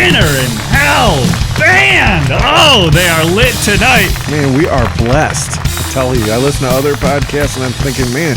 Dinner in Hell band. Oh, they are lit tonight. Man, we are blessed. I tell you, I listen to other podcasts and I'm thinking, man,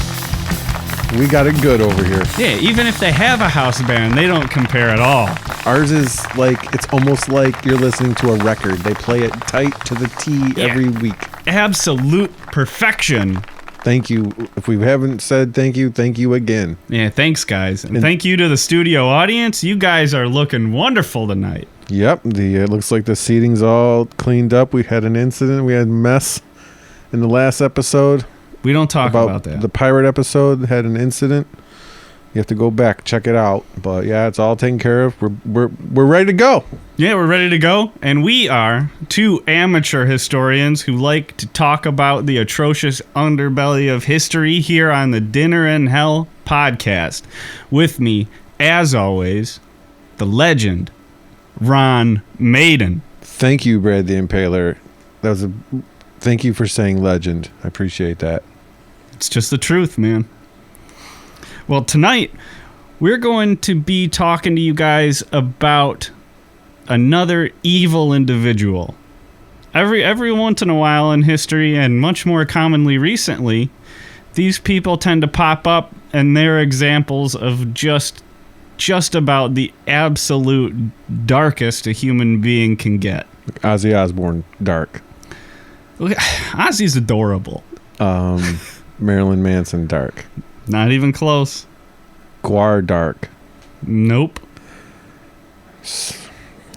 we got it good over here. Yeah, even if they have a house band, they don't compare at all. Ours is like, it's almost like you're listening to a record. They play it tight to the T every week. Absolute perfection. Thank you. If we haven't said thank you again. Yeah, thanks, guys. And thank you to the studio audience. You guys are looking wonderful tonight. Yep. It looks like the seating's all cleaned up. We had an incident. We had mess in the last episode. We don't talk about that. The pirate episode had an incident. You have to go back, check it out. But yeah, it's all taken care of. We're ready to go. Yeah, we're ready to go. And we are two amateur historians who like to talk about the atrocious underbelly of history here on the Dinner in Hell podcast. With me, as always, the legend, Ron Maiden. Thank you, Brad the Impaler. Thank you for saying legend. I appreciate that. It's just the truth, man. Well, tonight, we're going to be talking to you guys about another evil individual. Every once in a while in history, and much more commonly recently, these people tend to pop up, and they're examples of just about the absolute darkest a human being can get. Ozzy Osbourne, dark. Ozzy's adorable. Marilyn Manson, dark. Not even close. Guar, dark. Nope.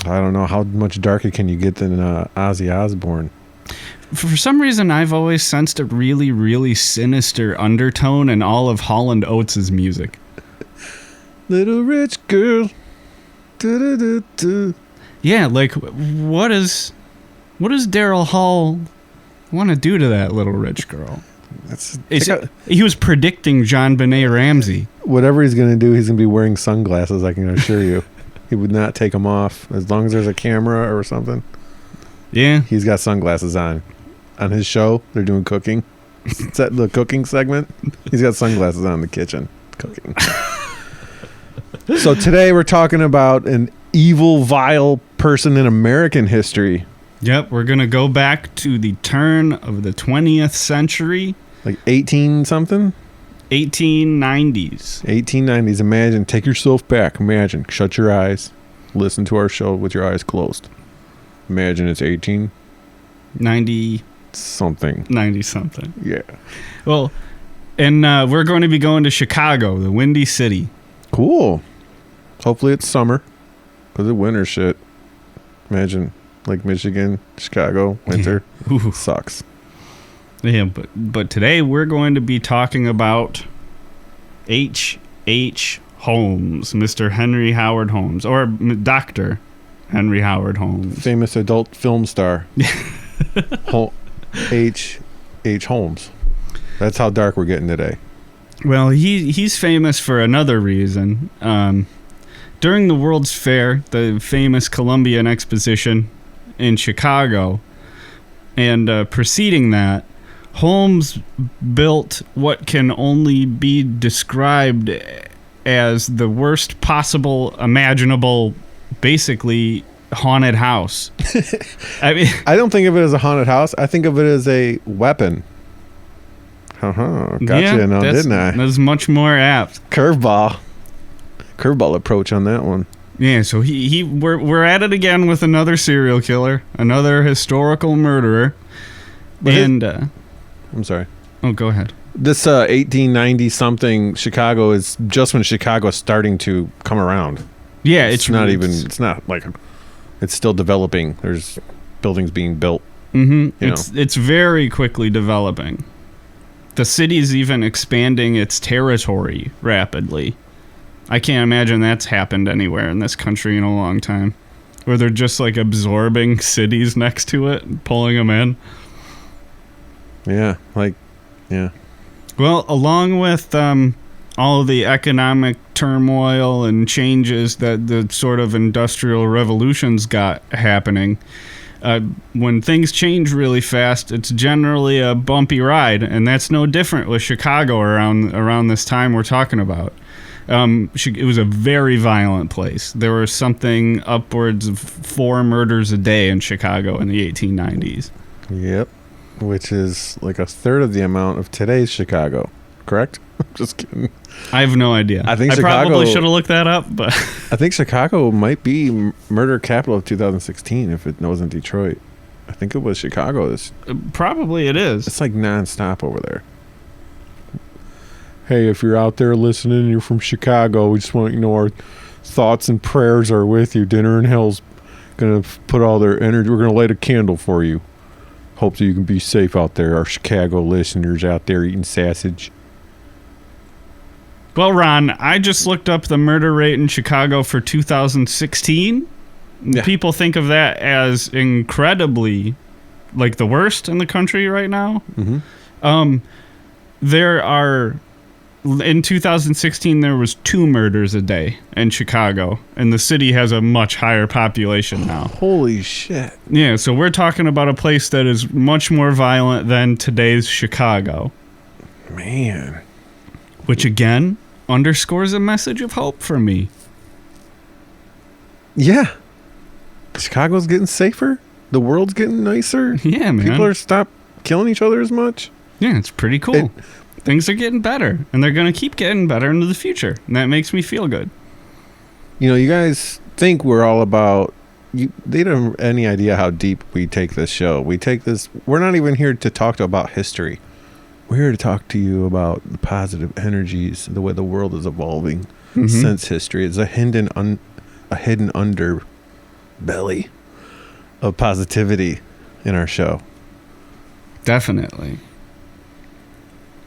I don't know how much darker can you get than Ozzy Osbourne. For some reason, I've always sensed a really, really sinister undertone in all of Hall & Oates' music. Little rich girl. Yeah, like, what does Daryl Hall want to do to that little rich girl? He was predicting JonBenet Ramsey. Whatever he's going to do, he's going to be wearing sunglasses, I can assure you. He would not take them off as long as there's a camera or something. Yeah. He's got sunglasses on. On his show, they're doing cooking. It's the cooking segment. He's got sunglasses on in the kitchen cooking. So today we're talking about an evil, vile person in American history. Yep, we're going to go back to the turn of the 20th century. Like 18-something? 1890s. 1890s. Imagine. Take yourself back. Imagine. Shut your eyes. Listen to our show with your eyes closed. Imagine it's 90 something. Yeah. Well, and we're going to be going to Chicago, the Windy City. Cool. Hopefully it's summer. Because the winter shit. Imagine, like Michigan, Chicago, winter. Ooh. Sucks. Yeah, but today we're going to be talking about H.H. Holmes, Mr. Henry Howard Holmes, or Dr. Henry Howard Holmes. Famous adult film star. H.H. Holmes. That's how dark we're getting today. Well, he's famous for another reason. During the World's Fair, the famous Columbian Exposition in Chicago, and preceding that, Holmes built what can only be described as the worst possible imaginable, basically, haunted house. I mean, I don't think of it as a haunted house. I think of it as a weapon. Gotcha, didn't I? That's much more apt. Curveball approach on that one. Yeah, so we're at it again with another serial killer, another historical murderer. I'm sorry. Oh, go ahead. This 1890 something Chicago is just when Chicago is starting to come around. Yeah, it's still developing. There's buildings being built. Mm-hmm. It's very quickly developing. The city's even expanding its territory rapidly. I can't imagine that's happened anywhere in this country in a long time, where they're just like absorbing cities next to it and pulling them in. Yeah. Well, along with all of the economic turmoil and changes that the sort of industrial revolutions got happening, when things change really fast, it's generally a bumpy ride, and that's no different with Chicago around this time we're talking about. It was a very violent place. There were something upwards of 4 murders a day in Chicago in the 1890s. Yep. Which is like a third of the amount of today's Chicago. Correct? Just kidding. I have no idea. I think probably should have looked that up, but I think Chicago might be murder capital of 2016 if it wasn't Detroit. I think it was Chicago. Probably it is. It's like nonstop over there. Hey, if you're out there listening and you're from Chicago, we just want you to know our thoughts and prayers are with you. Dinner in Hell's going to put all their energy. We're going to light a candle for you. Hope that you can be safe out there, our Chicago listeners out there eating sausage. Well, Ron, I just looked up the murder rate in Chicago for 2016. Yeah. People think of that as incredibly, like, the worst in the country right now. Mm-hmm. In 2016, there was 2 murders a day in Chicago, and the city has a much higher population now. Holy shit. Yeah, so we're talking about a place that is much more violent than today's Chicago. Man. Which, again, underscores a message of hope for me. Yeah. Chicago's getting safer. The world's getting nicer. Yeah, man. People are stopped killing each other as much. Yeah, it's pretty cool. Things are getting better, and they're going to keep getting better into the future, and that makes me feel good. You know, you guys think we're all about... They don't have any idea how deep we take this show. We're not even here to talk about history. We're here to talk to you about the positive energies, the way the world is evolving since history. It's a hidden underbelly of positivity in our show. Definitely.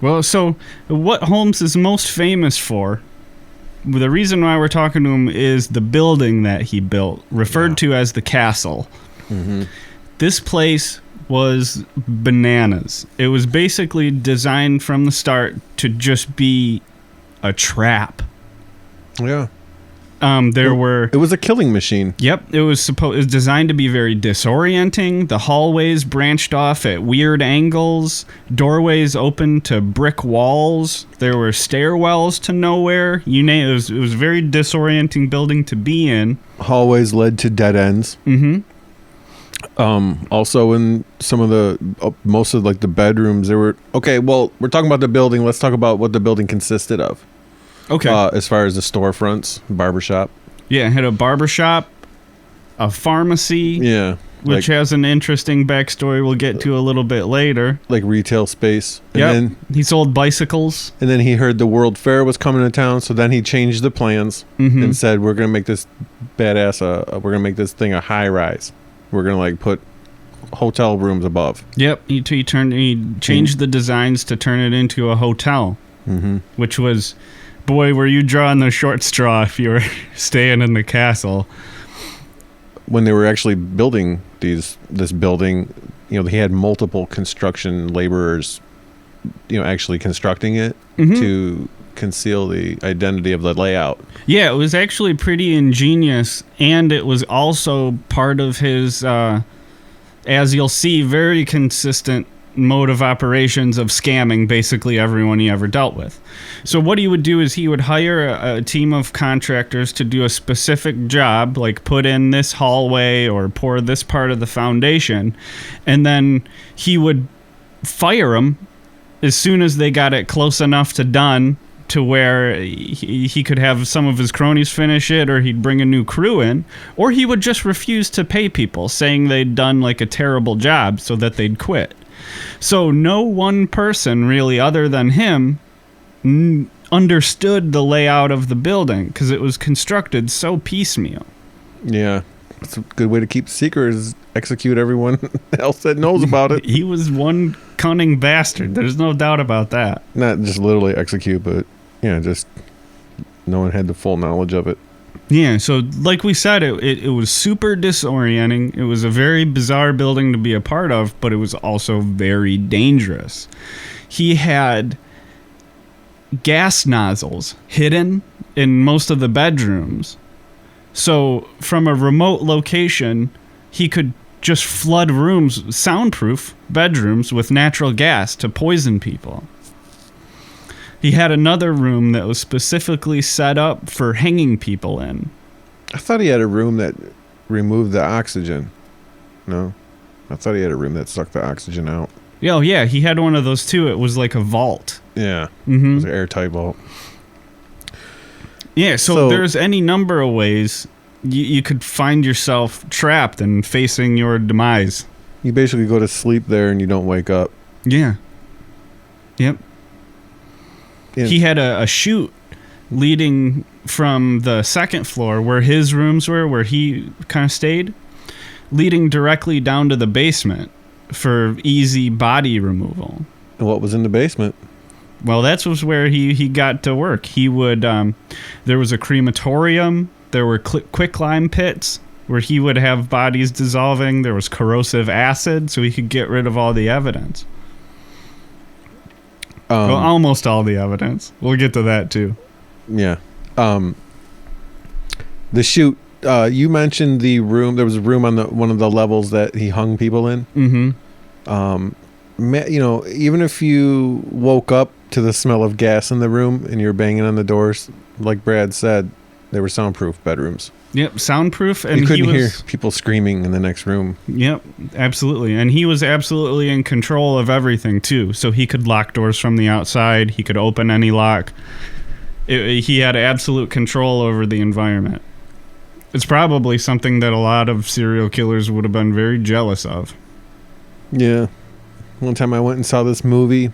Well, so what Holmes is most famous for, the reason why we're talking to him is the building that he built, referred to as the castle. Mm-hmm. This place was bananas. It was basically designed from the start to just be a trap. Yeah. It was a killing machine. Yep, it was designed to be very disorienting. The hallways branched off at weird angles. Doorways open to brick walls. There were stairwells to nowhere. You name it. It was a very disorienting building to be in. Hallways led to dead ends. Mm-hmm. Also, in some of most of like the bedrooms, there were... Okay, well, we're talking about the building. Let's talk about what the building consisted of. Okay. As far as the storefronts, barbershop. Yeah, it had a barbershop, a pharmacy. Yeah. Which has an interesting backstory we'll get to a little bit later. Like retail space. Yeah. He sold bicycles. And then he heard the World Fair was coming to town, so then he changed the plans and said, we're going to make this we're going to make this thing a high rise. We're going to like put hotel rooms above. Yep. He changed the designs to turn it into a hotel, which was... Boy, were you drawing the short straw if you were staying in the castle. When they were actually building this building, he had multiple construction laborers, actually constructing it to conceal the identity of the layout. Yeah, it was actually pretty ingenious, and it was also part of his, as you'll see, very consistent mode of operations of scamming basically everyone he ever dealt with. So what he would do is he would hire a team of contractors to do a specific job, like put in this hallway or pour this part of the foundation, and then he would fire them as soon as they got it close enough to done to where he could have some of his cronies finish it, or he'd bring a new crew in, or he would just refuse to pay people, saying they'd done like a terrible job so that they'd quit. So no one person really other than him understood the layout of the building because it was constructed so piecemeal. Yeah. It's a good way to keep secret is execute everyone else that knows about it. He was one cunning bastard. There's no doubt about that. Not just literally execute, but just no one had the full knowledge of it. Yeah, so like we said, it was super disorienting. It was a very bizarre building to be a part of, but it was also very dangerous. He had gas nozzles hidden in most of the bedrooms. So from a remote location, he could just flood rooms, soundproof bedrooms, with natural gas to poison people. He had another room that was specifically set up for hanging people in. I thought he had a room that removed the oxygen. No? I thought he had a room that sucked the oxygen out. Oh, yeah, he had one of those too. It was like a vault. Yeah. Mm-hmm. It was an airtight vault. Yeah, so there's any number of ways you could find yourself trapped and facing your demise. You basically go to sleep there and you don't wake up. Yeah. Yep. Yeah. He had a chute leading from the second floor where his rooms were, where he kind of stayed, leading directly down to the basement for easy body removal. And what was in the basement? Well, that was where he got to work. He would, there was a crematorium, there were quicklime pits where he would have bodies dissolving, there was corrosive acid, so he could get rid of all the evidence. Well, almost all the evidence. We'll get to that too. Yeah. The chute, you mentioned the room, there was a room on one of the levels that he hung people in. Mm-hmm. You know, even if you woke up to the smell of gas in the room and you're banging on the doors, like Brad said, they were soundproof bedrooms. Yep, soundproof. And you couldn't hear people screaming in the next room. Yep, absolutely. And he was absolutely in control of everything, too. So he could lock doors from the outside. He could open any lock. He had absolute control over the environment. It's probably something that a lot of serial killers would have been very jealous of. Yeah. One time I went and saw this movie.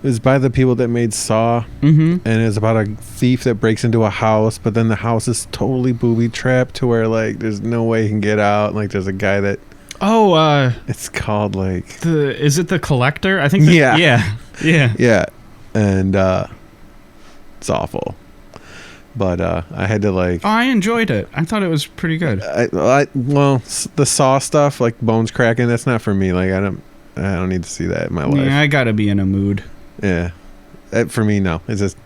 It was by the people that made Saw. Mm-hmm. And it's about a thief that breaks into a house, but then the house is totally booby-trapped to where, like, there's no way he can get out. Like, there's a guy that... Oh, it's called, like... Is it The Collector? I think... Yeah. Yeah. Yeah. And, it's awful. But, I had to, like... Oh, I enjoyed it. I thought it was pretty good. Well, the Saw stuff, like bones cracking, that's not for me. Like, I don't need to see that in my life. Yeah, I gotta be in a mood. Yeah. For me, no. It's just...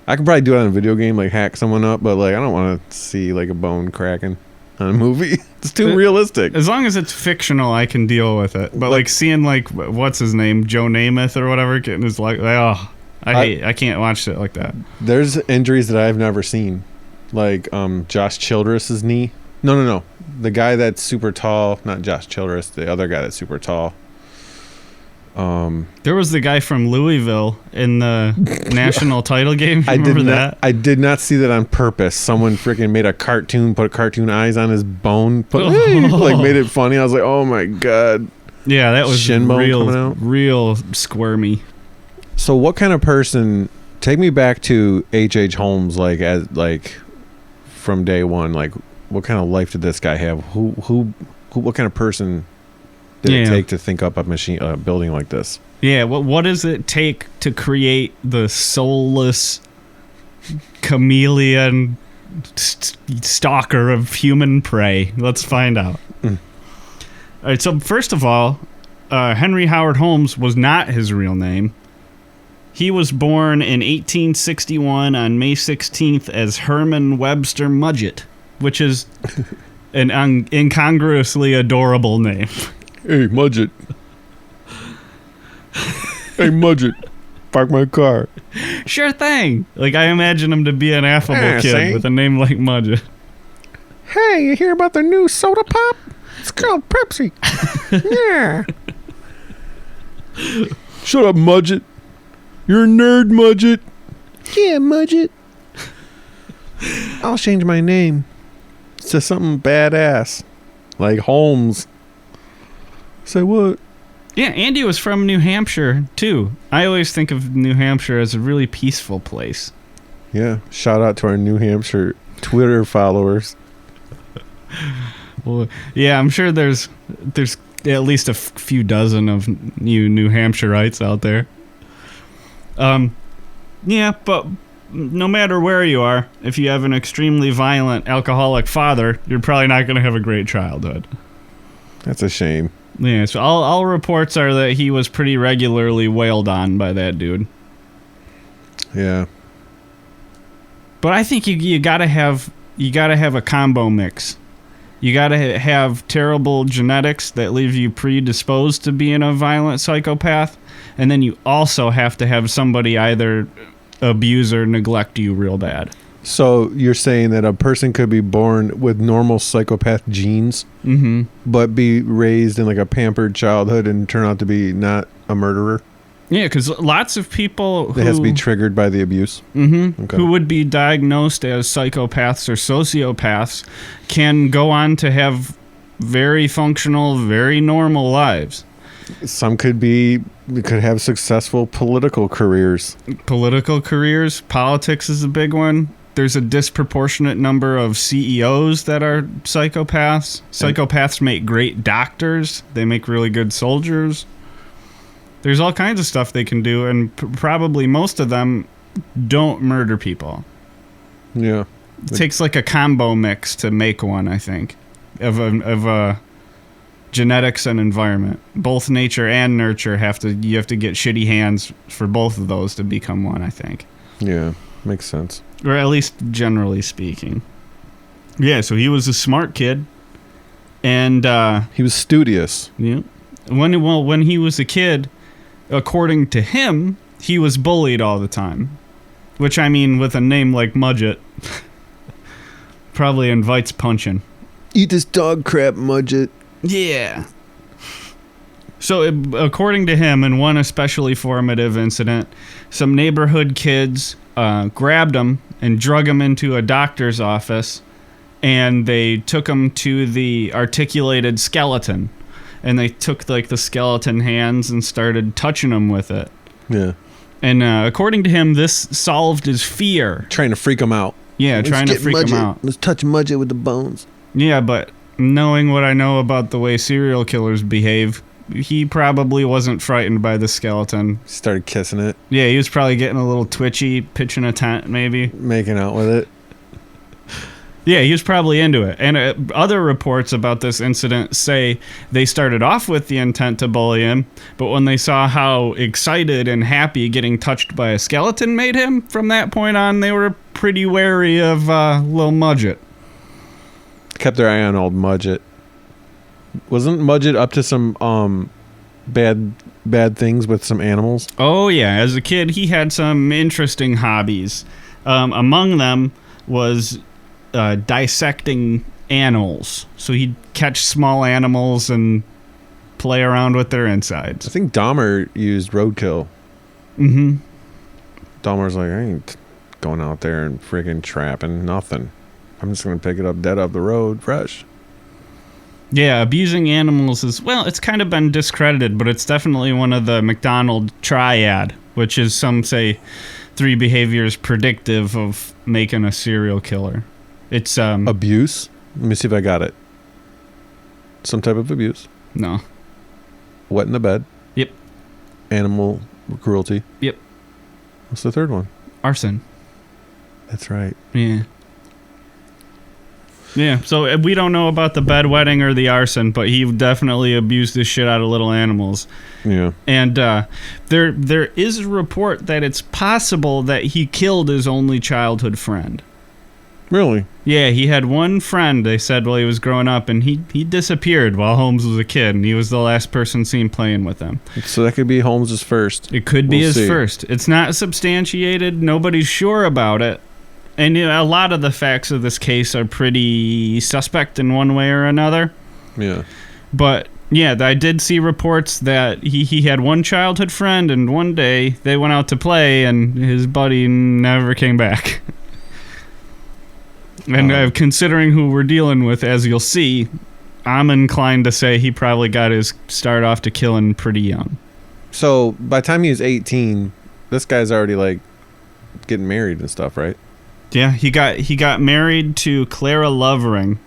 I could probably do it on a video game, like hack someone up, but, like, I don't want to see, like, a bone cracking on a movie. It's too realistic. As long as it's fictional, I can deal with it. But, like, seeing, like, what's his name? Joe Namath or whatever, getting his, like, I can't watch shit like that. There's injuries that I've never seen. Like, Josh Childress's knee. No. The guy that's super tall, not Josh Childress, the other guy that's super tall. There was the guy from Louisville in the national title game. Remember that? I did not see that on purpose. Someone freaking made a cartoon, put cartoon eyes on his bone, like made it funny. I was like, oh my god. Yeah, that was shin bone coming out. Real squirmy. So what kind of person? Take me back to H.H. Holmes, like from day one. Like, what kind of life did this guy have? Who what kind of person did it take to think up a building like this? Yeah, what does it take to create the soulless chameleon stalker of human prey? Let's find out. All right, so first of all, Henry Howard Holmes was not his real name. He was born in 1861 on May 16th as Herman Webster Mudgett, which is an incongruously adorable name. Hey, Mudgett. Hey, Mudgett. Park my car. Sure thing. Like, I imagine him to be an affable kid with a name like Mudgett. Hey, you hear about the new soda pop? It's called Pepsi. Yeah. Shut up, Mudgett. You're a nerd, Mudgett. Yeah, Mudgett. I'll change my name to something badass. Like Holmes. Say what? Yeah, Andy was from New Hampshire, too. I always think of New Hampshire as a really peaceful place. Yeah, shout out to our New Hampshire Twitter followers. Well, yeah, I'm sure there's at least a few dozen of you New Hampshireites out there. Yeah, but no matter where you are, if you have an extremely violent alcoholic father, you're probably not going to have a great childhood. That's a shame. Yeah, so all reports are that he was pretty regularly wailed on by that dude. Yeah. But I think you gotta have a combo mix. You got to have terrible genetics that leave you predisposed to being a violent psychopath. And then you also have to have somebody either abuse or neglect you real bad. So you're saying that a person could be born with normal psychopath genes, but be raised in like a pampered childhood and turn out to be not a murderer? Yeah, because lots of people It has to be triggered by the abuse. Okay. Who would be diagnosed as psychopaths or sociopaths can go on to have very functional, very normal lives. Some could have successful political careers. Politics is a big one. There's a disproportionate number of CEOs that are psychopaths. Psychopaths make great doctors. They make really good soldiers. There's all kinds of stuff they can do, and probably most of them don't murder people. Yeah. It takes like a combo mix to make one, I think, of a genetics and environment. Both nature and nurture you have to get shitty hands for both of those to become one, I think. Yeah, makes sense. Or at least generally speaking. Yeah, so he was a smart kid, and he was studious. Yeah. When he was a kid, according to him, he was bullied all the time. Which, I mean, with a name like Mudgett, probably invites punching. Eat this dog crap, Mudgett. Yeah. So, according to him, in one especially formative incident, some neighborhood kids grabbed him and drug him into a doctor's office, and they took him to the articulated skeleton. And they took like the skeleton hands and started touching him with it. Yeah. And according to him, this solved his fear. Trying to freak him out. Yeah, trying to freak him out. Let's touch Mudgett with the bones. Yeah, but knowing what I know about the way serial killers behave, he probably wasn't frightened by the skeleton. Started kissing it. Yeah, he was probably getting a little twitchy, pitching a tent maybe. Making out with it. Yeah, he was probably into it. And other reports about this incident say they started off with the intent to bully him, but when they saw how excited and happy getting touched by a skeleton made him, from that point on, they were pretty wary of little Mudgett. Kept their eye on old Mudgett. Wasn't Mudgett up to some bad things with some animals? Oh, yeah. As a kid, he had some interesting hobbies. Among them was dissecting animals. So he'd catch small animals and play around with their insides. I think Dahmer used roadkill. Dahmer's like, I ain't going out there and friggin' trapping nothing. I'm just going to pick it up dead off the road, fresh. Yeah, abusing animals is, well, it's kind of been discredited, but it's definitely one of the McDonald triad, which is, some say, 3 behaviors predictive of making a serial killer. It's abuse. Let me see if I got it. Some type of abuse. No. Wet in the bed. Yep. Animal cruelty. Yep. What's the third one? Arson. That's right. Yeah. Yeah, so we don't know about the bedwetting or the arson, but he definitely abused the shit out of little animals. Yeah. And there is a report that it's possible that he killed his only childhood friend. Really? Yeah, he had one friend, they said, while he was growing up, and he disappeared while Holmes was a kid, and he was the last person seen playing with him. So that could be Holmes' first. It could be his first. It's not substantiated. Nobody's sure about it. And a lot of the facts of this case are pretty suspect in one way or another. Yeah. But, yeah, I did see reports that he had one childhood friend, and one day they went out to play, and his buddy never came back. And considering who we're dealing with, as you'll see, I'm inclined to say he probably got his start off to killing pretty young. So, by the time he was 18, this guy's already, like, getting married and stuff, right? Yeah, he got married to Clara Lovering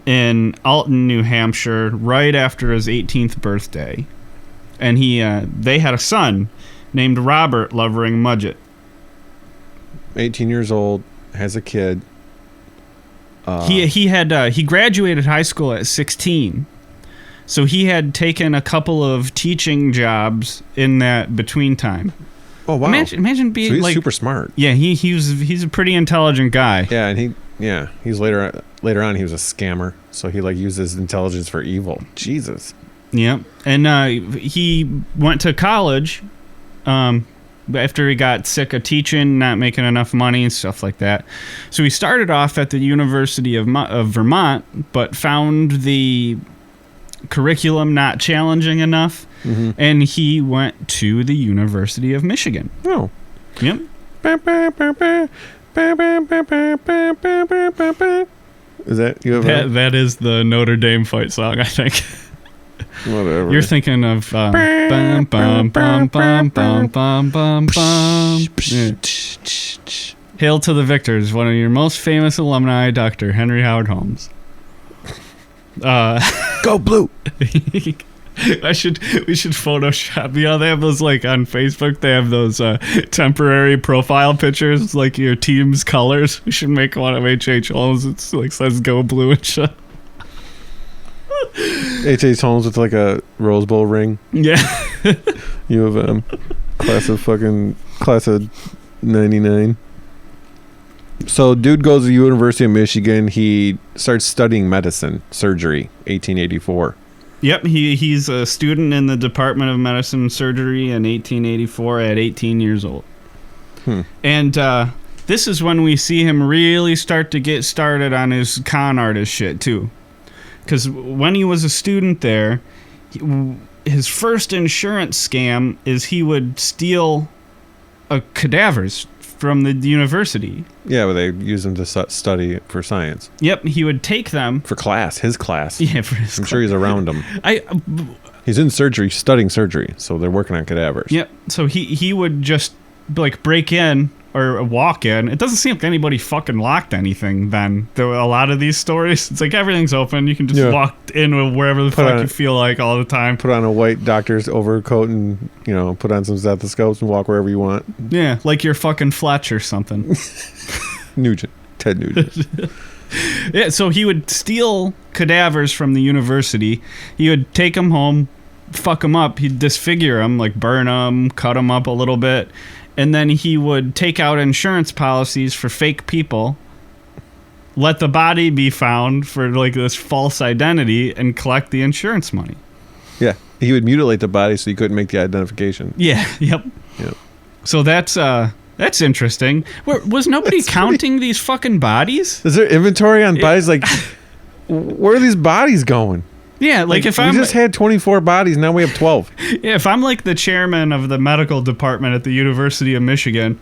in Alton, New Hampshire, right after his 18th birthday. And they had a son named Robert Lovering Mudgett. 18 years old, has a kid. He graduated high school at 16. So he had taken a couple of teaching jobs in that between time. Oh wow! Imagine being so he's like super smart. Yeah, he's a pretty intelligent guy. Yeah, and he's later on he was a scammer. So he like uses intelligence for evil. Jesus. Yep. And he went to college after he got sick of teaching, not making enough money and stuff like that. So he started off at the University of Vermont, but found the curriculum not challenging enough, and he went to the University of Michigan. Oh. Yep. Is that you have that is the Notre Dame fight song, I think. Whatever. You're thinking of bum, bum, bum, bum, bum, bum, bum, bum. Yeah. Hail to the victors, one of your most famous alumni, Dr. Henry Howard Holmes. Go blue. We should Photoshop. You know, they have those like on Facebook. They have those temporary profile pictures, like your team's colors. We should make one of H.H. Holmes. It's like says "Go Blue" and shit. H.H. Holmes with like a Rose Bowl ring. Yeah. U of M, class of '99. So, dude goes to the University of Michigan. He starts studying medicine, surgery, 1884. Yep, he's a student in the Department of Medicine and Surgery in 1884 at 18 years old. And this is when we see him really start to get started on his con artist shit, too. Because when he was a student there, his first insurance scam is he would steal cadavers from the university. Yeah, but they use them to study for science. Yep, he would take them for class, his class. Yeah, for his I'm sure he's around them. He's in surgery, studying surgery, so they're working on cadavers. Yep. So he would just like break in or walk in. It doesn't seem like anybody fucking locked anything then. There were a lot of these stories. It's like everything's open. You can just walk in wherever the fuck you feel like all the time. Put on a white doctor's overcoat and, put on some stethoscopes and walk wherever you want. Yeah, like you're fucking Fletch or something. Nugent. Ted Nugent. Yeah, so he would steal cadavers from the university. He would take them home, fuck them up. He'd disfigure them, like burn them, cut them up a little bit. And then he would take out insurance policies for fake people, let the body be found for like this false identity, and collect the insurance money. Yeah, he would mutilate the body so he couldn't make the identification. Yeah, yep. So that's interesting. Was nobody counting these fucking bodies? Is there inventory on bodies? Like, where are these bodies going? Yeah, like if we just had 24 bodies, now we have 12. Yeah, if I'm like the chairman of the medical department at the University of Michigan,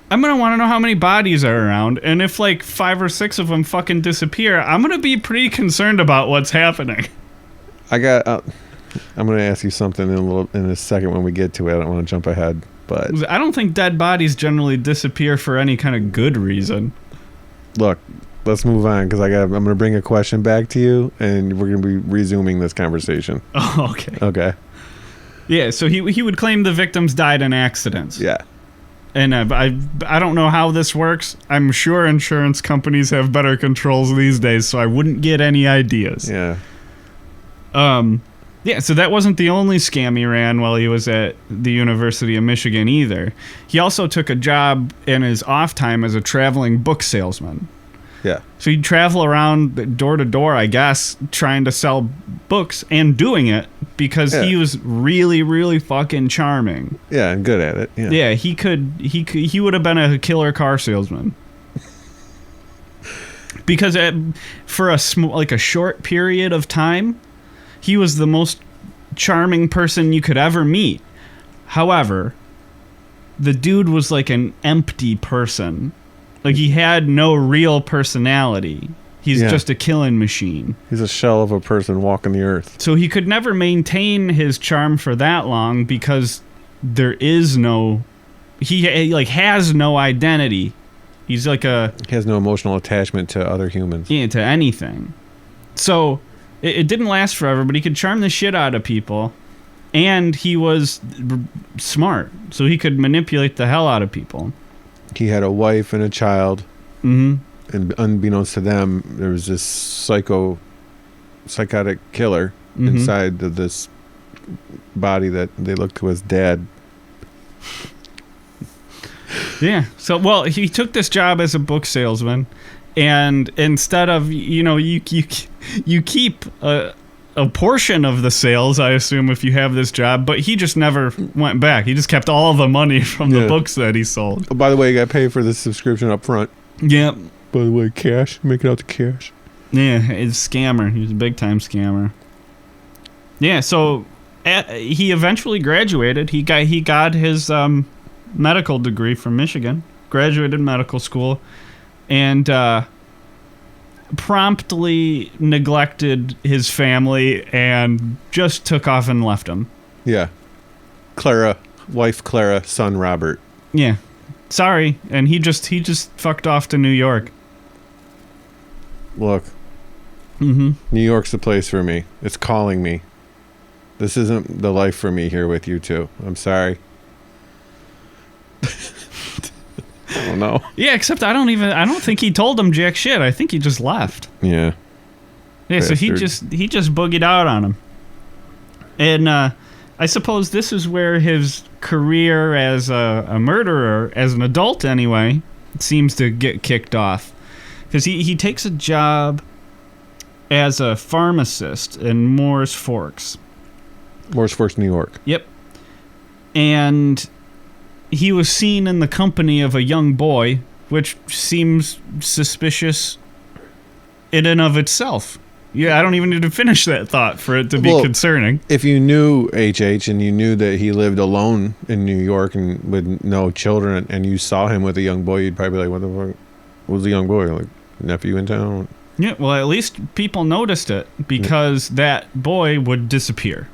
I'm going to want to know how many bodies are around, and if like 5 or 6 of them fucking disappear, I'm going to be pretty concerned about what's happening. I'm going to ask you something in a second when we get to it. I don't want to jump ahead, but I don't think dead bodies generally disappear for any kind of good reason. Look, let's move on because I'm going to bring a question back to you, and we're going to be resuming this conversation. Oh, okay. Okay. Yeah, so he would claim the victims died in accidents. Yeah. And I don't know how this works. I'm sure insurance companies have better controls these days, so I wouldn't get any ideas. Yeah. Yeah, so that wasn't the only scam he ran while he was at the University of Michigan either. He also took a job in his off time as a traveling book salesman. Yeah. So he'd travel around door to door, I guess, trying to sell books and doing it because he was really, really fucking charming. Yeah, and good at it. Yeah. Yeah, he would have been a killer car salesman. Because for a short period of time, he was the most charming person you could ever meet. However, the dude was like an empty person. Like, he had no real personality. He's just a killing machine. He's a shell of a person walking the earth. So he could never maintain his charm for that long because there is no... He, has no identity. He's like a... He has no emotional attachment to other humans. Yeah, to anything. So, it didn't last forever, but he could charm the shit out of people. And he was smart. So he could manipulate the hell out of people. He had a wife and a child, and unbeknownst to them, there was this psychotic killer inside of this body that they looked to as dad. Yeah. So, he took this job as a book salesman, And instead of, you keep a portion of the sales, I assume, if you have this job, but he just never went back. He just kept all the money from the books that he sold. Oh, by the way, you got to pay for the subscription up front. Yep. By the way, cash. Make it out to cash. Yeah, he's a scammer. He was a big-time scammer. Yeah, so he eventually graduated. He got his medical degree from Michigan, graduated medical school, and promptly neglected his family and just took off and left him. Yeah. Wife Clara, son Robert. Yeah. Sorry, and he just fucked off to New York. Look. New York's the place for me. It's calling me. This isn't the life for me here with you two. I'm sorry. I don't know. Yeah, except I don't think he told him jack shit. I think he just left. Yeah. Yeah, Bastard. so he just boogied out on him. And I suppose this is where his career as a murderer, as an adult anyway, seems to get kicked off. Because he takes a job as a pharmacist in Moore's Forks. Moore's Forks, New York. Yep. And he was seen in the company of a young boy, which seems suspicious in and of itself. Yeah, I don't even need to finish that thought for it to be concerning. If you knew HH and you knew that he lived alone in New York and with no children, and you saw him with a young boy, you'd probably be like, what the fuck? What was the young boy? Like, nephew in town? Yeah, well, at least people noticed it because that boy would disappear.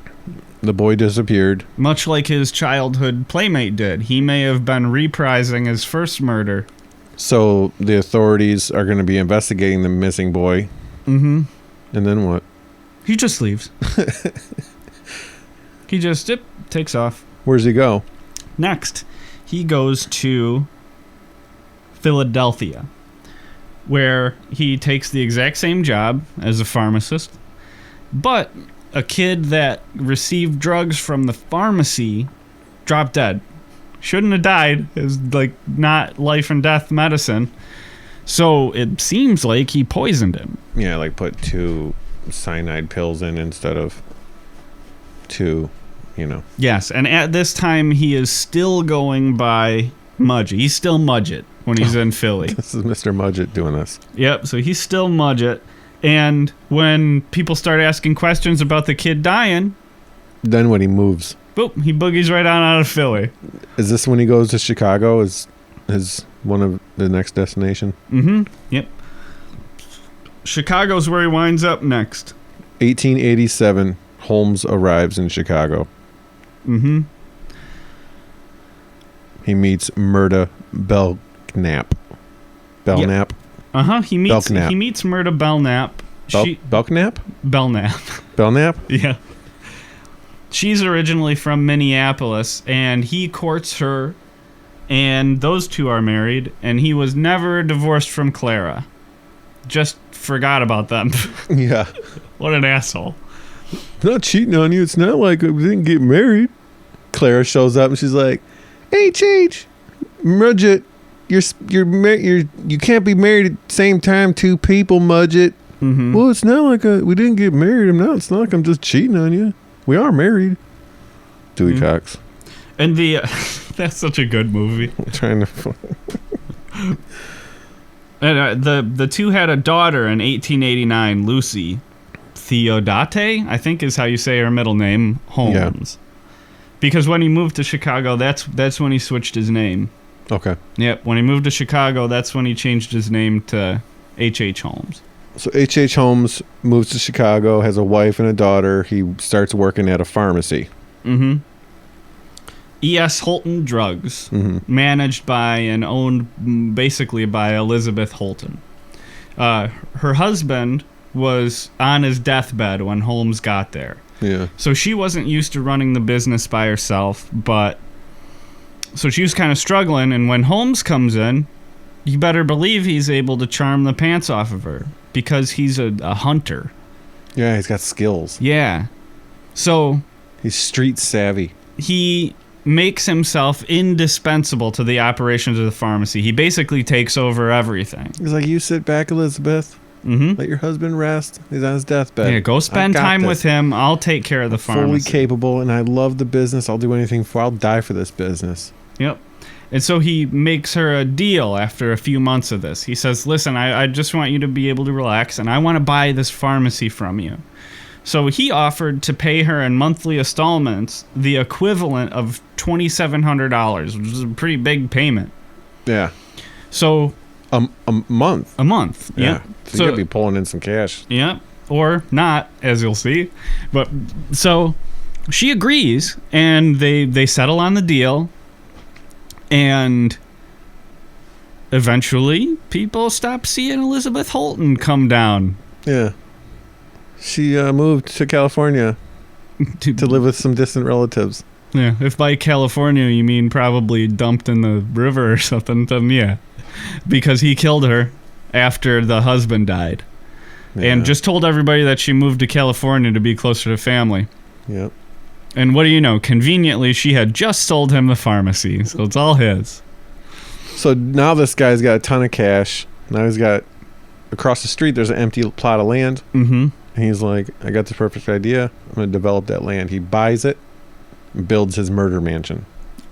The boy disappeared. Much like his childhood playmate did. He may have been reprising his first murder. So the authorities are going to be investigating the missing boy. Mm-hmm. And then what? He just leaves. He just takes off. Where's he go? Next, he goes to Philadelphia, where he takes the exact same job as a pharmacist, but a kid that received drugs from the pharmacy dropped dead. Shouldn't have died. It was like not life and death medicine. So it seems like he poisoned him. Yeah, like put 2 cyanide pills in instead of 2, Yes, and at this time he is still going by Mudgett. He's still Mudgett when he's in Philly. This is Mr. Mudgett doing this. Yep, so he's still Mudgett. And when people start asking questions about the kid dying... Then when he moves... Boop, he boogies right on out of Philly. Is this when he goes to Chicago? Is one of the next destination? Mm-hmm, yep. Chicago's where he winds up next. 1887, Holmes arrives in Chicago. Mm-hmm. He meets Murda Belknap. Belknap? Yep. Uh-huh, he meets Murda Belknap. Belknap? Belknap. Belknap? Yeah. She's originally from Minneapolis, and he courts her, and those two are married, and he was never divorced from Clara. Just forgot about them. Yeah. What an asshole. Not cheating on you. It's not like we didn't get married. Clara shows up, and she's like, H, Mudgett, you can't be married at the same time, 2 people, Mudgett. Mm-hmm. Well, it's not like we didn't get married. It's not like I'm just cheating on you. We are married. Dewey Cox. And that's such a good movie. I'm trying to... And the two had a daughter in 1889, Lucy Theodate, I think is how you say her middle name, Holmes. Yeah. Because when he moved to Chicago, that's when he switched his name. Okay. Yep, when he moved to Chicago, that's when he changed his name to H.H. Holmes. So H.H. Holmes moves to Chicago, has a wife and a daughter. He starts working at a pharmacy. Mm-hmm. E.S. Holton Drugs, managed by and owned basically by Elizabeth Holton. Her husband was on his deathbed when Holmes got there. Yeah. So she wasn't used to running the business by herself, so she was kind of struggling, and when Holmes comes in, you better believe he's able to charm the pants off of her, because he's a hunter. Yeah, he's got skills. Yeah. So... he's street savvy. He makes himself indispensable to the operations of the pharmacy. He basically takes over everything. He's like, you sit back, Elizabeth. Mm-hmm. Let your husband rest. He's on his deathbed. Yeah, go spend time with him. I'll take care of the pharmacy. Fully capable, and I love the business. I'll do anything for. I'll die for this business. Yep. And so he makes her a deal after a few months of this. He says, listen, I just want you to be able to relax, and I want to buy this pharmacy from you. So he offered to pay her in monthly installments the equivalent of $2,700, which is a pretty big payment. Yeah. So... A month. A month, yeah. So you could be pulling in some cash. Yeah, or not, as you'll see. But so she agrees, and they settle on the deal, and eventually people stop seeing Elizabeth Holton come down. Yeah. She moved to California to live with some distant relatives. Yeah, if by California you mean probably dumped in the river or something, then yeah. Because he killed her after the husband died. Yeah. And just told everybody that she moved to California to be closer to family. Yep. And what do you know? Conveniently, she had just sold him the pharmacy, so it's all his. So now this guy's got a ton of cash. Now he's got... Across the street, there's an empty plot of land. Mm-hmm. And he's like, I got the perfect idea. I'm going to develop that land. He buys it and builds his murder mansion.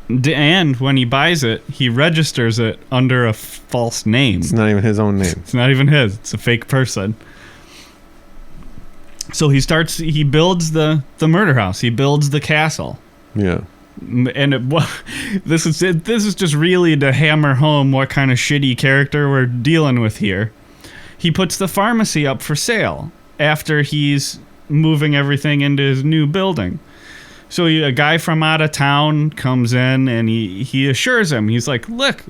And when he buys it, he registers it under a false name. It's not even his own name. It's not even his. It's a fake person. So he builds the murder house. He builds the castle. Yeah. And this is just really to hammer home what kind of shitty character we're dealing with here. He puts the pharmacy up for sale after he's moving everything into his new building. So a guy from out of town comes in and he assures him, he's like, look,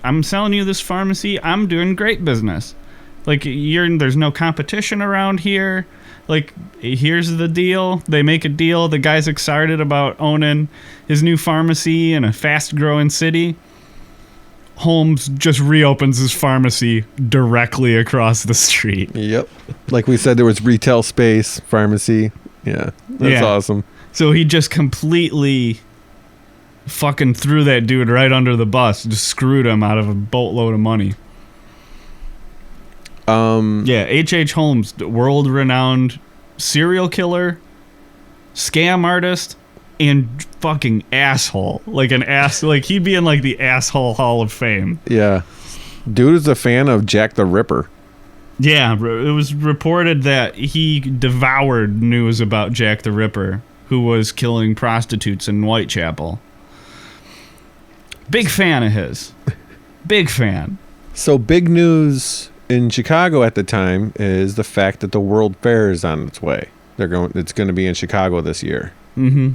I'm selling you this pharmacy. I'm doing great business. Like, there's no competition around here. Like, here's the deal. They make a deal. The guy's excited about owning his new pharmacy in a fast-growing city. Holmes just reopens his pharmacy directly across the street. Yep. Like we said, there was retail space, pharmacy. Yeah. That's awesome. So he just completely fucking threw that dude right under the bus. Just screwed him out of a boatload of money. Yeah, H.H. Holmes, world-renowned serial killer, scam artist, and fucking asshole. Like he'd be in like the asshole Hall of Fame. Yeah. Dude is a fan of Jack the Ripper. Yeah, it was reported that he devoured news about Jack the Ripper, who was killing prostitutes in Whitechapel. Big fan of his. Big fan. So big news in Chicago at the time is the fact that the World Fair is on its way. It's going to be in Chicago this year. Mm-hmm.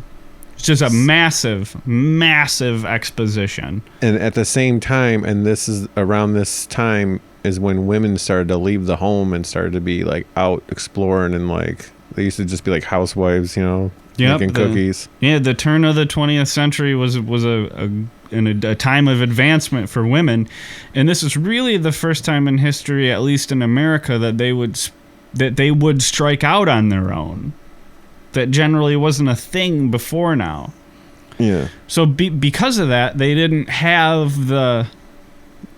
It's just a massive, massive exposition. And at the same time, and this is around this time, is when women started to leave the home and started to be like out exploring, and like they used to just be like housewives, making cookies. Yeah, the turn of the 20th century was a time of advancement for women, and this is really the first time in history, at least in America, that they would strike out on their own. That generally wasn't a thing before now. Yeah. So because of that, they didn't have the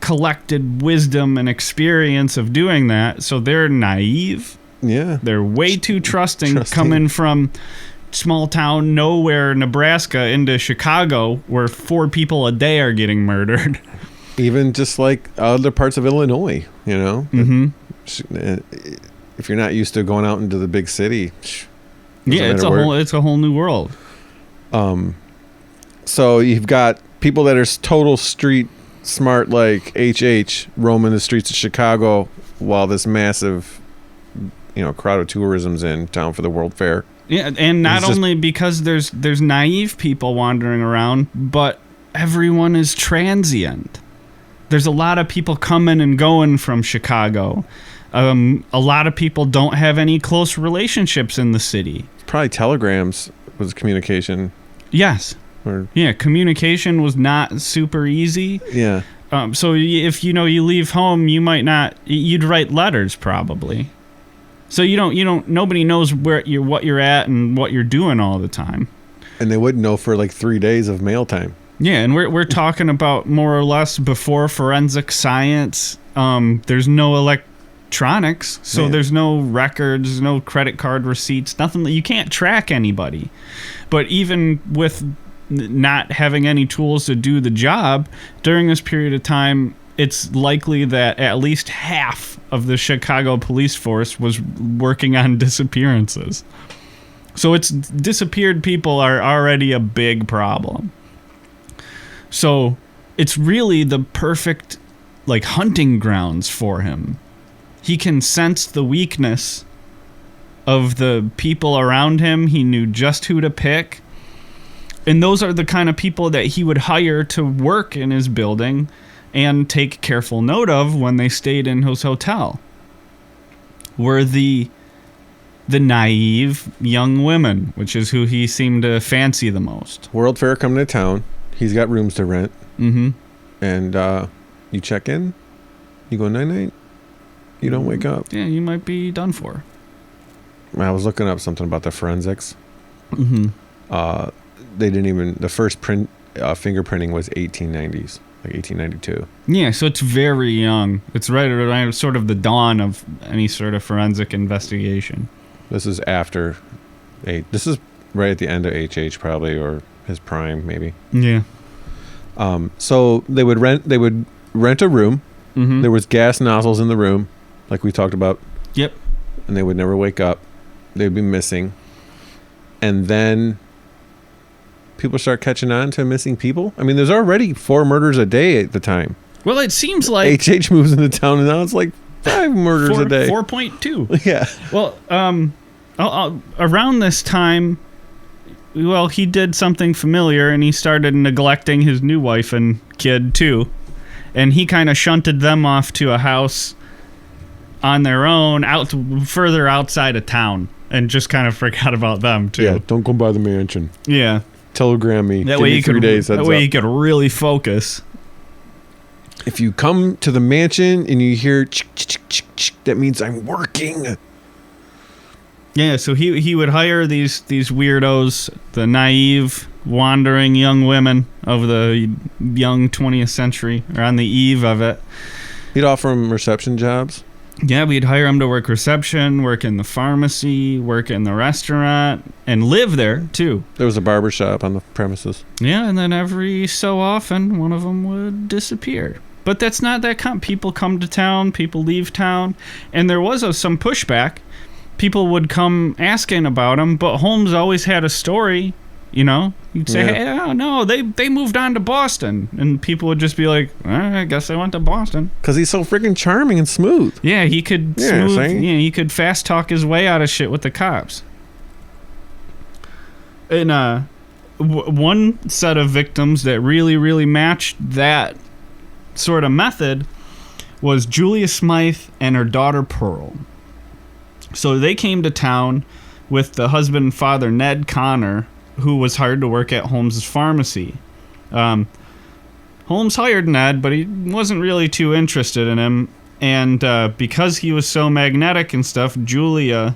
collected wisdom and experience of doing that, so they're naive. Yeah. They're way too trusting. Coming from small town nowhere, Nebraska, into Chicago, where 4 people a day are getting murdered. Even just like other parts of Illinois, Mm-hmm. If you're not used to going out into the big city, it's a whole new world. So you've got people that are total street smart, like HH, roaming the streets of Chicago while this massive, crowd of tourism's in town for the World Fair. Yeah, and not only because there's naive people wandering around, but everyone is transient. There's a lot of people coming and going from Chicago. A lot of people don't have any close relationships in the city. Probably telegrams was communication. Yes. Communication was not super easy. Yeah. So if you leave home, you'd write letters probably. So nobody knows what you're at and what you're doing all the time. And they wouldn't know for like 3 days of mail time. Yeah, and we're talking about more or less before forensic science. There's no electronics, so there's no records, no credit card receipts, nothing. You can't track anybody. But even with not having any tools to do the job, during this period of time, it's likely that at least half of the Chicago police force was working on disappearances. So it's disappeared people are already a big problem. So it's really the perfect like hunting grounds for him. He can sense the weakness of the people around him. He knew just who to pick. And those are the kind of people that he would hire to work in his building and take careful note of when they stayed in his hotel. Were the naive young women, which is who he seemed to fancy the most. World Fair coming to town. He's got rooms to rent. Mm-hmm. And you check in. You go night-night. You don't wake up. Yeah, you might be done for. I was looking up something about the forensics. Mm-hmm. They didn't even... The first fingerprinting was 1890s. Like 1892. Yeah, so it's very young. It's right around sort of the dawn of any sort of forensic investigation. This is after... This is right at the end of HH probably, or his prime maybe. Yeah. So they would rent a room. Mm-hmm. There was gas nozzles in the room, like we talked about. Yep. And they would never wake up. They'd be missing. And then people start catching on to missing people. I mean, there's already 4 murders a day at the time. Well, it seems like... HH moves into town, and now it's like 5 murders a day. 4.2. Yeah. Well, around this time, well, he did something familiar, and he started neglecting his new wife and kid, too. And he kind of shunted them off to a house on their own, further outside of town, and just kind of forgot about them, too. Yeah, don't go by the mansion. Yeah. Telegram me. That Give way me you 3 could. days. That way you could really focus. If you come to the mansion and you hear that means I'm working. Yeah, so he would hire these weirdos, the naive, wandering young women of the young 20th century, or on the eve of it. He'd offer them reception jobs. Yeah, we'd hire them to work reception, work in the pharmacy, work in the restaurant, and live there, too. There was a barber shop on the premises. Yeah, and then every so often, one of them would disappear. But that's not that people come to town, people leave town, and there was some pushback. People would come asking about him, but Holmes always had a story, you know? You'd say, hey, oh, no, they moved on to Boston. And people would just be like, I guess I went to Boston. Because he's so freaking charming and smooth. Yeah, he could he could fast talk his way out of shit with the cops. And one set of victims that really, really matched that sort of method was Julia Smythe and her daughter Pearl. So they came to town with the husband and father, Ned Connor, who was hired to work at Holmes' pharmacy. Holmes hired Ned, but he wasn't really too interested in him. And because he was so magnetic and stuff, Julia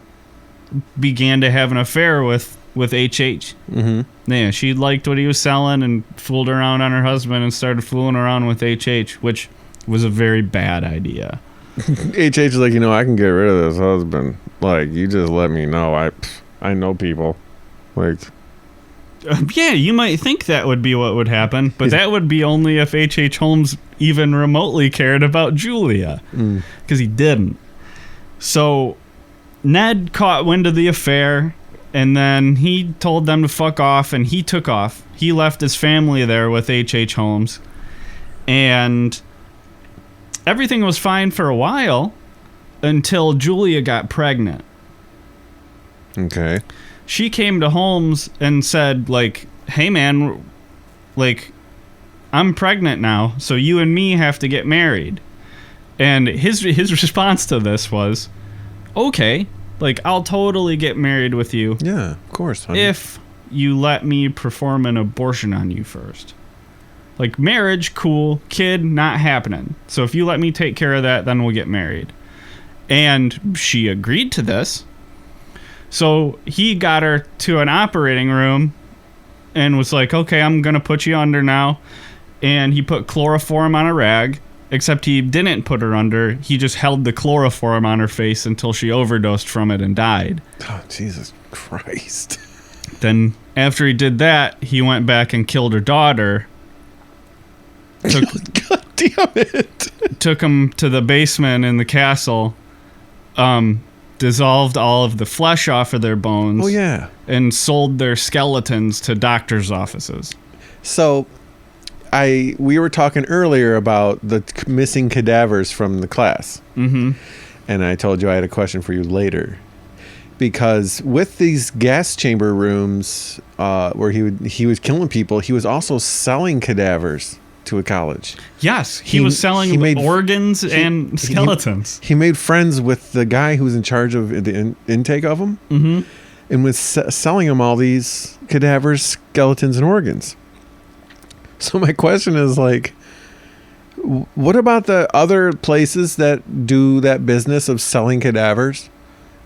began to have an affair with H.H. Mm-hmm. Yeah, she liked what he was selling and fooled around on her husband and started fooling around with H.H., which was a very bad idea. HH is like, I can get rid of this husband. Like, you just let me know. I know people. Like, yeah, you might think that would be what would happen, but that would be only if H.H. Holmes even remotely cared about Julia, because he didn't. So Ned caught wind of the affair, and then he told them to fuck off, and he took off. He left his family there with H.H. Holmes, and everything was fine for a while until Julia got pregnant. Okay. She came to Holmes and said, like, hey, man, like, I'm pregnant now, so you and me have to get married. And his response to this was, okay, like, I'll totally get married with you. Yeah, of course, honey. If you let me perform an abortion on you first. Like, marriage, cool. Kid, not happening. So if you let me take care of that, then we'll get married. And she agreed to this. So he got her to an operating room and was like, okay, I'm going to put you under now. And he put chloroform on a rag, except he didn't put her under. He just held the chloroform on her face until she overdosed from it and died. Oh, Jesus Christ. Then after he did that, he went back and killed her daughter. God damn it. Took him to the basement in the castle, dissolved all of the flesh off of their bones. Oh, yeah. And sold their skeletons to doctors' offices. So, we were talking earlier about the missing cadavers from the class. Mm-hmm. And I told you I had a question for you later. Because with these gas chamber rooms where he was killing people, he was also selling cadavers to a college. Yes, he was selling organs and skeletons. He made friends with the guy who was in charge of the intake of them, and was selling them all these cadavers, skeletons, and organs. So my question is, like, what about the other places that do that business of selling cadavers?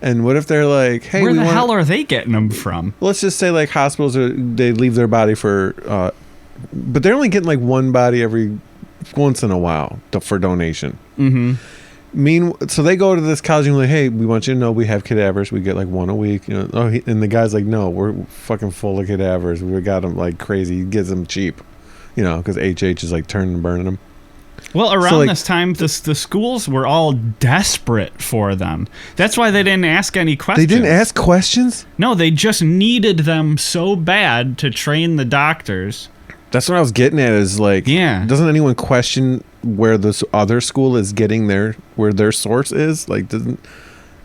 And what if they're like, hey, where the hell are they getting them from? Let's just say, like, hospitals, they leave their body for... but they're only getting like one body every once in a while for donation. Mm-hmm. So they go to this college and like, hey, we want you to know we have cadavers. We get like one a week. You know, and the guy's like, no, we're fucking full of cadavers. We got them like crazy. He gets them cheap, you know, because HH is like turning and burning them. Well, around this time, the schools were all desperate for them. That's why they didn't ask any questions. They didn't ask questions? No, they just needed them so bad to train the doctors. That's what I was getting at, is like, yeah. Doesn't anyone question where this other school is getting where their source is? Like,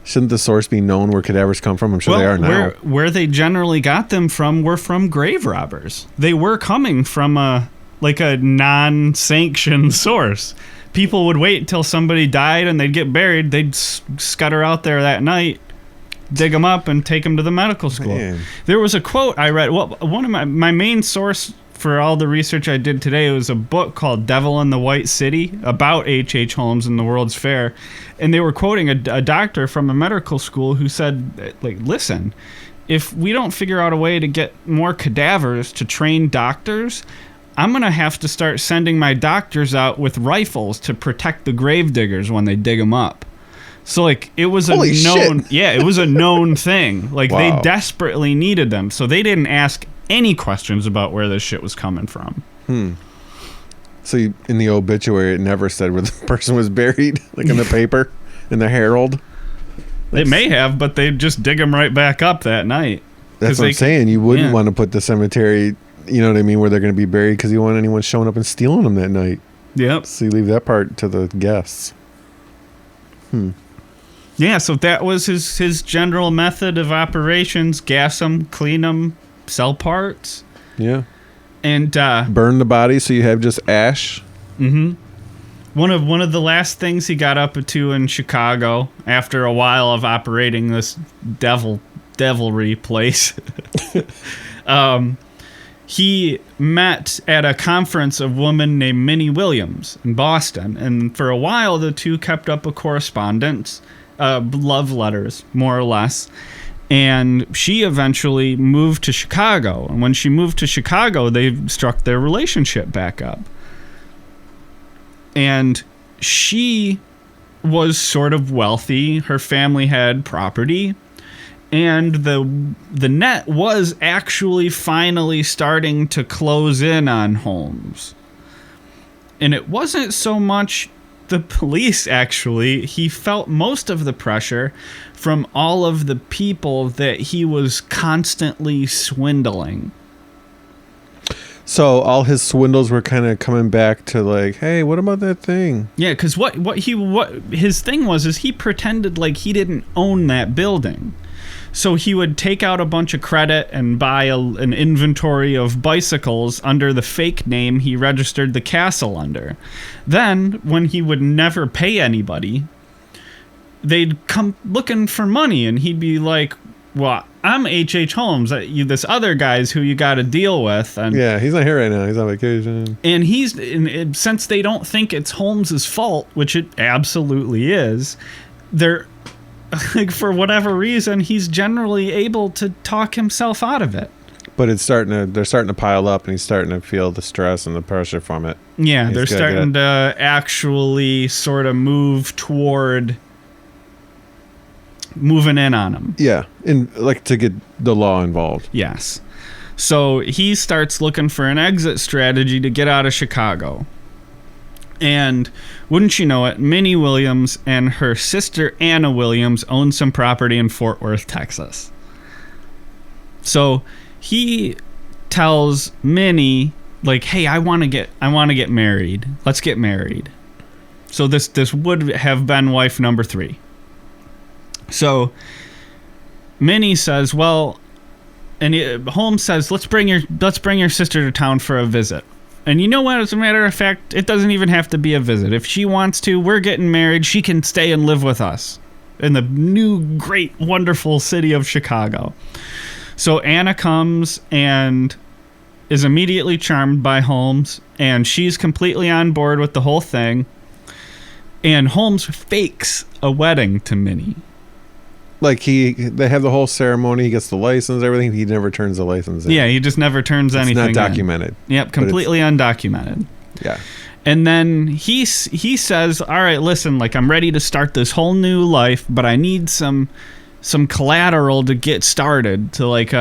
shouldn't the source be known where cadavers come from? I'm sure they are now. Where they generally got them from were from grave robbers. They were coming from a non-sanctioned source. People would wait until somebody died and they'd get buried. They'd scutter out there that night, dig them up, and take them to the medical school. Man. There was a quote I read. Well, one of my main source for all the research I did today was a book called Devil in the White City about H.H. Holmes and the World's Fair. And they were quoting a doctor from a medical school who said, like, listen, if we don't figure out a way to get more cadavers to train doctors, I'm going to have to start sending my doctors out with rifles to protect the grave diggers when they dig them up. So, like, it was a known thing. Like, wow. They desperately needed them. So they didn't ask any questions about where this shit was coming from. So in the obituary, it never said where the person was buried, like in the paper, in the Herald? They may have, but they'd just dig them right back up that night. That's what I'm saying. You wouldn't want to put the cemetery, you know what I mean, where they're going to be buried, because you don't want anyone showing up and stealing them that night. Yep. So you leave that part to the guests. Yeah, so that was his general method of operations: gas them, clean them, sell parts. Yeah. And burn the body so you have just ash. Mm-hmm. One of the last things he got up to in Chicago after a while of operating this devilry place, he met at a conference a woman named Minnie Williams in Boston, and for a while the two kept up a correspondence, love letters, more or less. And she eventually moved to Chicago. And when she moved to Chicago, they struck their relationship back up. And she was sort of wealthy. Her family had property. And the net was actually finally starting to close in on Holmes. And it wasn't so much the police, actually. He felt most of the pressure from all of the people that he was constantly swindling. So all his swindles were kind of coming back to like, hey, what about that thing? Yeah, because what his thing was is he pretended like he didn't own that building. So he would take out a bunch of credit and buy an inventory of bicycles under the fake name he registered the castle under. Then, when he would never pay anybody, they'd come looking for money, and he'd be like, well, I'm H.H. Holmes. This other guy's who you got to deal with. And, yeah, he's not here right now. He's on vacation. And since they don't think it's Holmes's fault, which it absolutely is, they're... like, for whatever reason, he's generally able to talk himself out of it. But they're starting to pile up, and he's starting to feel the stress and the pressure from it. Yeah, they're starting to actually sort of move toward moving in on him. Yeah, and like to get the law involved. Yes. So he starts looking for an exit strategy to get out of Chicago. And wouldn't you know it, Minnie Williams and her sister Anna Williams own some property in Fort Worth, Texas. So he tells Minnie, like, hey, I want to get married. Let's get married. So this would have been wife number 3. So Minnie says, well, and Holmes says, let's bring your sister to town for a visit. And you know what? As a matter of fact, it doesn't even have to be a visit. If she wants to, we're getting married. She can stay and live with us in the new, great, wonderful city of Chicago. So Anna comes and is immediately charmed by Holmes, and she's completely on board with the whole thing. And Holmes fakes a wedding to Minnie. Like they have the whole ceremony. He gets the license, everything. He never turns the license in. Yeah, he just never turns anything in. It's not documented. Yep, completely undocumented. Yeah. And then he says, all right, listen, like, I'm ready to start this whole new life, but I need some collateral to get started, to like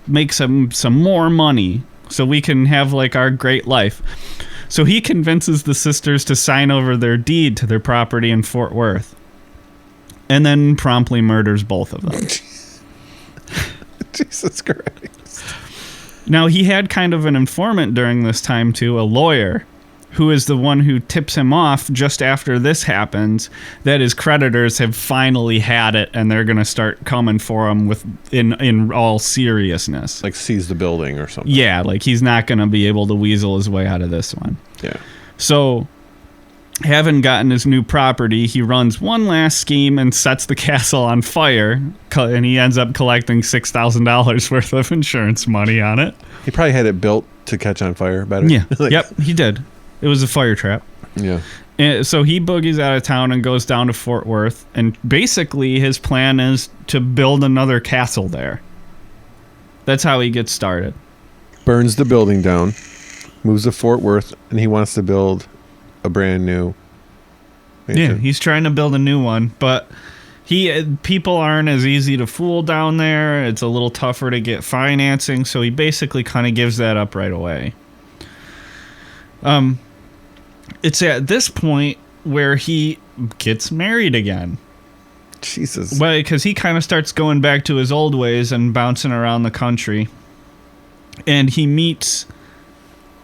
make some more money so we can have like our great life. So he convinces the sisters to sign over their deed to their property in Fort Worth, and then promptly murders both of them. Jesus Christ. Now, he had kind of an informant during this time, too, a lawyer, who is the one who tips him off just after this happens, that his creditors have finally had it, and they're going to start coming for him in all seriousness. Like seize the building or something. Yeah, like he's not going to be able to weasel his way out of this one. Yeah. So, having gotten his new property, he runs one last scheme and sets the castle on fire, and he ends up collecting $6,000 worth of insurance money on it. He probably had it built to catch on fire better. Yeah. Yep, he did. It was a fire trap. Yeah. And so he boogies out of town and goes down to Fort Worth, and basically his plan is to build another castle there. That's how he gets started. Burns the building down, moves to Fort Worth, and he wants to build a brand new mansion. Yeah, he's trying to build a new one, but people aren't as easy to fool down there. It's a little tougher to get financing, so he basically kind of gives that up right away. It's at this point where he gets married again. Jesus. Well, because he kind of starts going back to his old ways and bouncing around the country. And he meets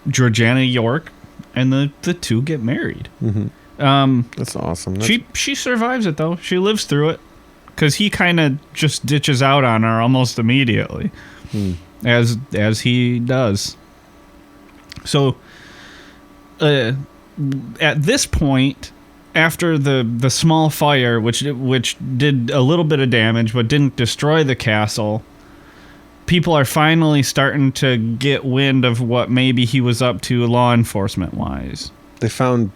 Georgiana York, and the two get married. Mm-hmm. That's awesome. She survives it, though. She lives through it, because he kind of just ditches out on her almost immediately, as he does. So, at this point, after the small fire, which did a little bit of damage but didn't destroy the castle, people are finally starting to get wind of what maybe he was up to law enforcement wise. They found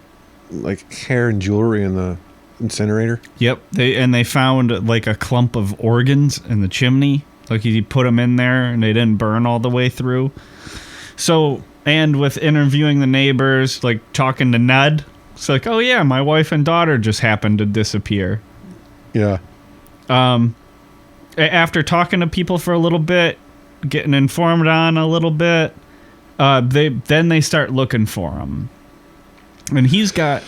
like hair and jewelry in the incinerator. Yep. They found like a clump of organs in the chimney. Like he put them in there and they didn't burn all the way through. So, and with interviewing the neighbors, like talking to Ned, it's like, oh yeah, my wife and daughter just happened to disappear. Yeah. After talking to people for a little bit, getting informed on a little bit, they start looking for him. And he's got...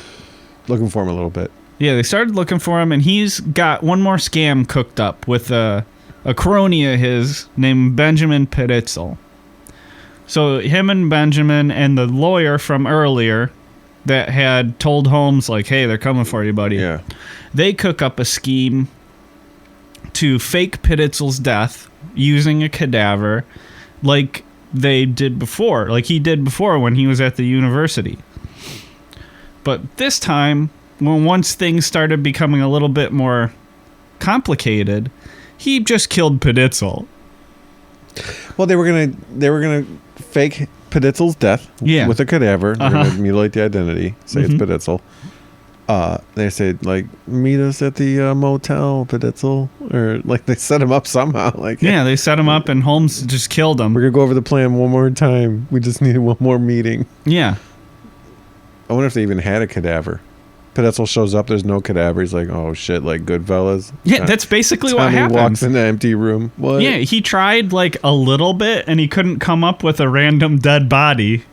Looking for him a little bit. Yeah, they started looking for him, and he's got one more scam cooked up with a crony of his named Benjamin Pititzel. So him and Benjamin and the lawyer from earlier that had told Holmes, like, hey, they're coming for you, buddy. Yeah. They cook up a scheme to fake Pititzel's death using a cadaver like they did before, like he did before when he was at the university. But this time, once things started becoming a little bit more complicated, he just killed Pititzel. Well, they were gonna fake Pititzel's death with a cadaver. They're gonna mutilate the identity, say it's Pititzel. they said, like, meet us at the motel, Peditzel, or like they set him up somehow. Like, Yeah, they set him up, and Holmes just killed him. we're gonna go over the plan one more time. We just needed one more meeting. Yeah. I wonder if they even had a cadaver. Peditzel shows up. There's no cadaver. He's like, oh shit, like Goodfellas. Yeah, that's basically what Tommy happens. walks in the empty room. What? Yeah, he tried like a little bit, and he couldn't come up with a random dead body.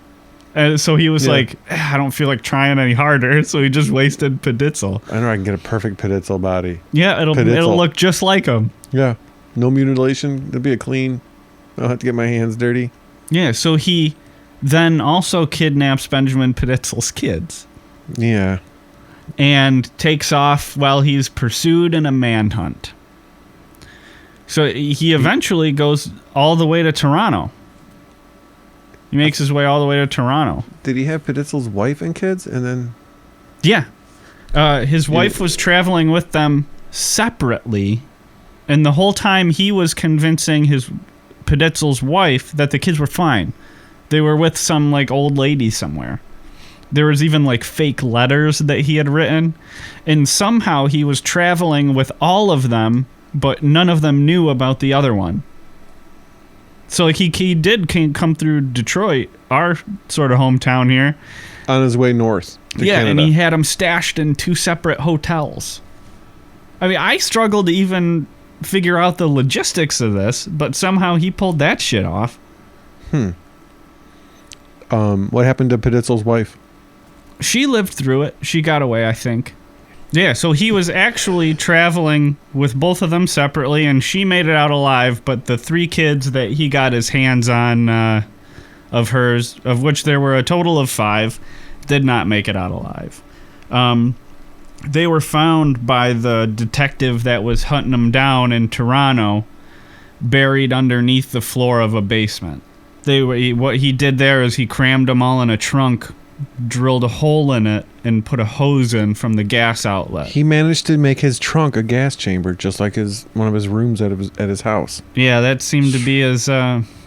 So he was like, I don't feel like trying any harder. So he just wasted Peditzel. I know I can get a perfect Peditzel body. Yeah, it'll look just like him. Yeah. No mutilation. It'll be a clean. I don't have to get my hands dirty. Yeah, so he then also kidnaps Benjamin Peditzel's kids. Yeah. And takes off while he's pursued in a manhunt. So he eventually goes all the way to Toronto. He makes his way all the way to Toronto. Did he have Peditzel's wife and kids? And then... Yeah. His wife was traveling with them separately. And the whole time he was convincing his Peditzel's wife that the kids were fine. They were with some like old lady somewhere. There was even like fake letters that he had written. And somehow he was traveling with all of them, but none of them knew about the other one. So like he did come through Detroit, our sort of hometown here. On his way north to Canada. And he had them stashed in 2 separate hotels. I mean, I struggled to even figure out the logistics of this, but somehow he pulled that shit off. What happened to Peditzel's wife? She lived through it. She got away, I think. Yeah, so he was actually traveling with both of them separately, and she made it out alive, but the 3 kids that he got his hands on of hers, of which there were a total of 5, did not make it out alive. They were found by the detective that was hunting them down in Toronto, buried underneath the floor of a basement. What he did there is he crammed them all in a trunk, drilled a hole in it, and put a hose in from the gas outlet. He managed to make his trunk a gas chamber, just like one of his rooms at his house. Yeah, that seemed to be his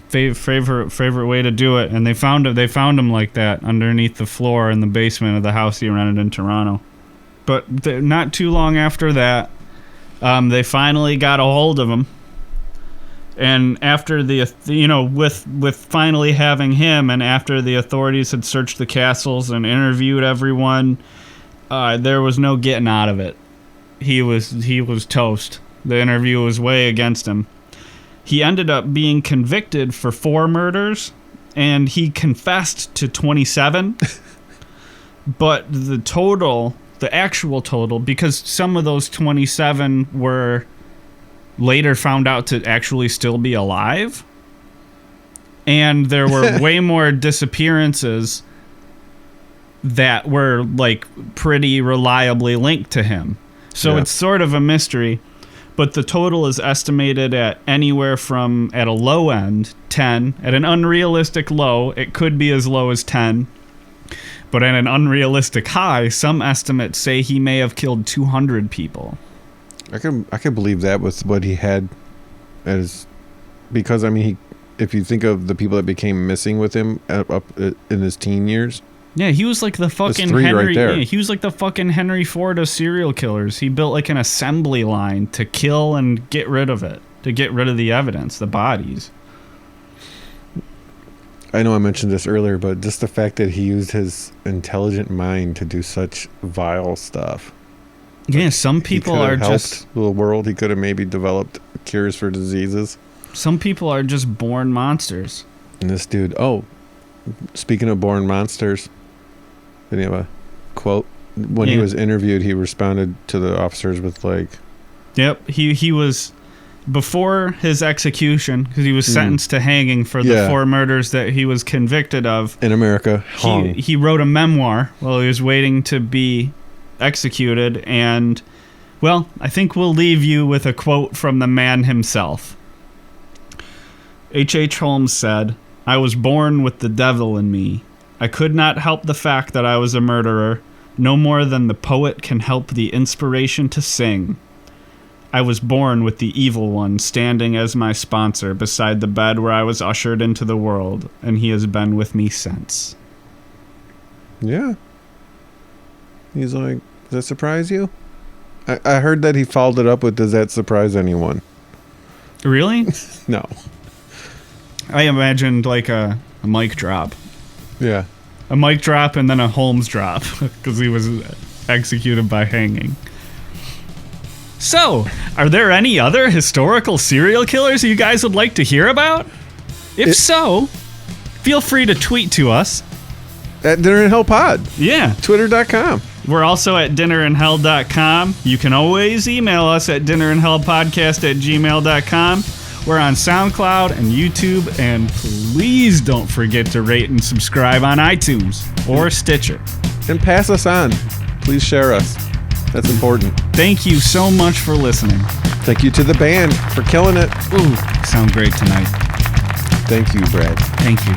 favorite way to do it, and they found him like that underneath the floor in the basement of the house he rented in Toronto. But not too long after that, they finally got a hold of him. And after with finally having him, and after the authorities had searched the castles and interviewed everyone, there was no getting out of it. He was toast. The interview was way against him. He ended up being convicted for 4 murders, and he confessed to 27. But the actual total, because some of those 27 were later found out to actually still be alive, and there were way more disappearances that were like pretty reliably linked to him. So it's sort of a mystery, but the total is estimated at anywhere from, at a low end, 10. At an unrealistic low, it could be as low as 10. But at an unrealistic high, some estimates say he may have killed 200 people. I can believe that with what he had because I mean, if you think of the people that became missing with him up in his teen years. Yeah, he was like the fucking Henry. Yeah, he was like the fucking Henry Ford of serial killers. He built like an assembly line to kill and get rid of it, to get rid of the evidence, the bodies. I know I mentioned this earlier, but just the fact that he used his intelligent mind to do such vile stuff. Yeah, some people are just the world. He could have maybe developed cures for diseases. Some people are just born monsters. And this dude, speaking of born monsters, did he have a quote? When he was interviewed, he responded to the officers with like... Yep, he was... Before his execution, because he was sentenced to hanging for the 4 murders that he was convicted of. In America, hung. He wrote a memoir while he was waiting to be executed, and well, I think we'll leave you with a quote from the man himself. H.H. Holmes said, "I was born with the devil in me. I could not help the fact that I was a murderer, no more than the poet can help the inspiration to sing. I was born with the evil one standing as my sponsor beside the bed where I was ushered into the world, and he has been with me since." Yeah. He's like, Does that surprise you? I heard that he followed it up with, does that surprise anyone? Really? No. I imagined like a mic drop. Yeah. A mic drop and then a Holmes drop because he was executed by hanging. So, are there any other historical serial killers you guys would like to hear about? If so, feel free to tweet to us. At Dinner in Hell Pod. Yeah. Twitter.com. We're also at dinnerinhell.com. You can always email us at dinnerinhellpodcast@gmail.com. We're on SoundCloud and YouTube, and please don't forget to rate and subscribe on iTunes or Stitcher. And pass us on. Please share us. That's important. Thank you so much for listening. Thank you to the band for killing it. Ooh, sound great tonight. Thank you, Brad. Thank you.